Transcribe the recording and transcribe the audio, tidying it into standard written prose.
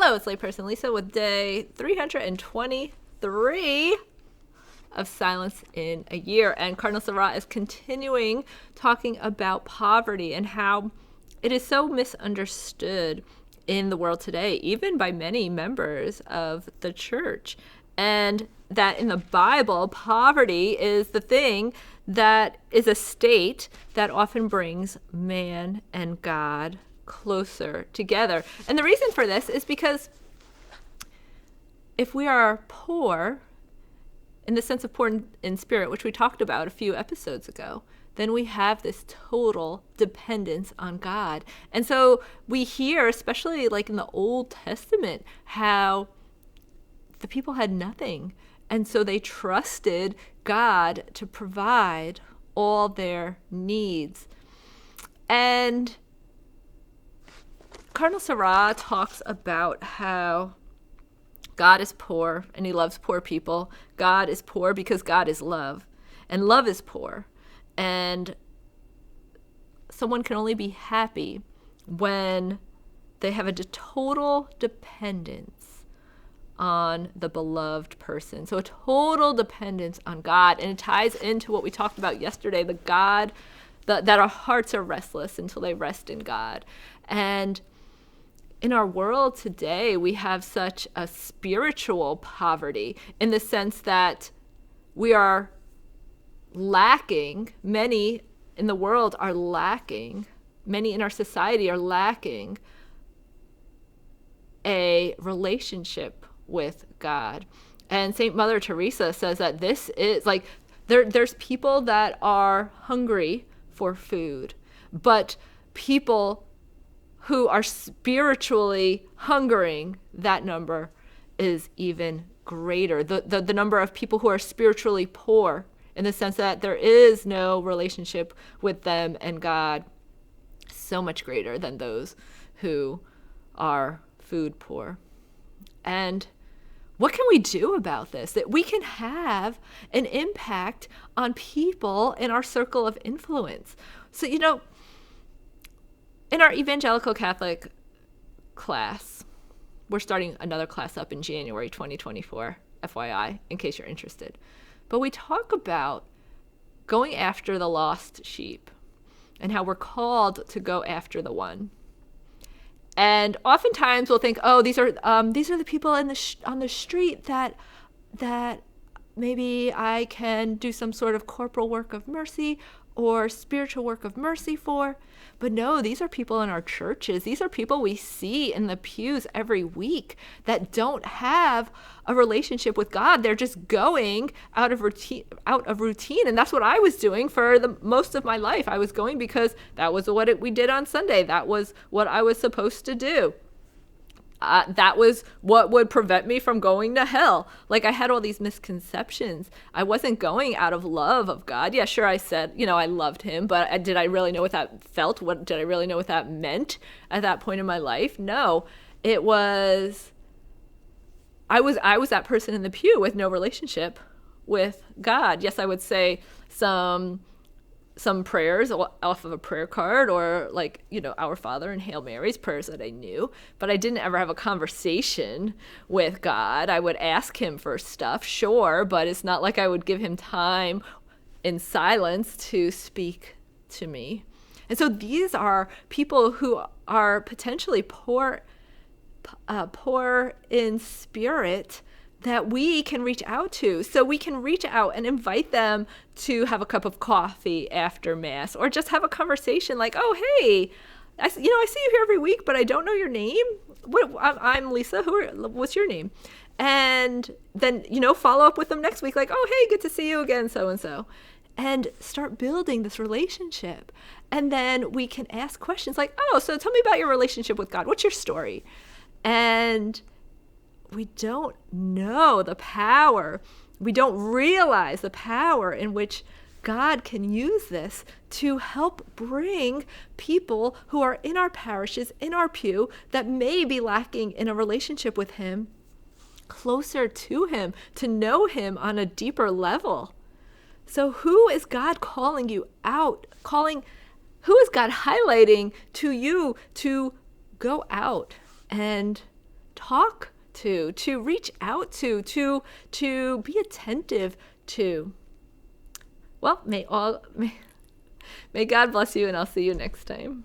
Hello, it's layperson Lisa with day 323 of Silence in a Year. And Cardinal Sarah is continuing talking about poverty and how it is so misunderstood in the world today, even by many members of the church. And that in the Bible, poverty is the thing that is a state that often brings man and God closer together. And the reason for this is because if we are poor, in the sense of poor in spirit, which we talked about a few episodes ago, then we have this total dependence on God. And so we hear, especially like in the Old Testament, how the people had nothing. And so they trusted God to provide all their needs. And Cardinal Sarah talks about how God is poor and he loves poor people. God is poor because God is love, and love is poor. And someone can only be happy when they have a total dependence on the beloved person. So a total dependence on God. And it ties into what we talked about yesterday, that our hearts are restless until they rest in God. And in our world today, we have such a spiritual poverty in the sense that we are lacking, many in the world are lacking, many in our society are lacking a relationship with God. And Saint Mother Teresa says that this is like, there's people that are hungry for food, but people who are spiritually hungering, that number is even greater. The number of people who are spiritually poor, in the sense that there is no relationship with them and God, so much greater than those who are food poor. And what can we do about this? That we can have an impact on people in our circle of influence. So, in our Evangelical Catholic class, we're starting another class up in January 2024, FYI, in case you're interested. But we talk about going after the lost sheep and how we're called to go after the one. And oftentimes we'll think, oh, these are the people on the street that maybe I can do some sort of corporal work of mercy or spiritual work of mercy for. But no, these are people in our churches. These are people we see in the pews every week that don't have a relationship with God. They're just going out of routine. And that's what I was doing for the most of my life. I was going because that was what we did on Sunday. That was what I was supposed to do. That was what would prevent me from going to hell. Like, I had all these misconceptions. I wasn't going out of love of God. Yeah, sure, I said, I loved him, but did I really know what that felt? Did I really know what that meant at that point in my life? No, it was, I was that person in the pew with no relationship with God. Yes, I would say some prayers off of a prayer card, or Our Father and Hail Mary's, prayers that I knew, but I didn't ever have a conversation with God. I would ask him for stuff, sure, but it's not like I would give him time in silence to speak to me. And so these are people who are potentially poor in spirit, that we can reach out to. So we can reach out and invite them to have a cup of coffee after Mass, or just have a conversation like, oh, hey, I see you here every week, but I don't know your name. I'm Lisa. What's your name? And then, follow up with them next week like, oh, hey, good to see you again, so-and-so. And start building this relationship. And then we can ask questions like, oh, so tell me about your relationship with God. What's your story? And we don't know the power. We don't realize the power in which God can use this to help bring people who are in our parishes, in our pew, that may be lacking in a relationship with him, closer to him, to know him on a deeper level. So who is God calling you out? Who is God highlighting to you to go out and talk to reach out to be attentive to. Well, may God bless you, and I'll see you next time.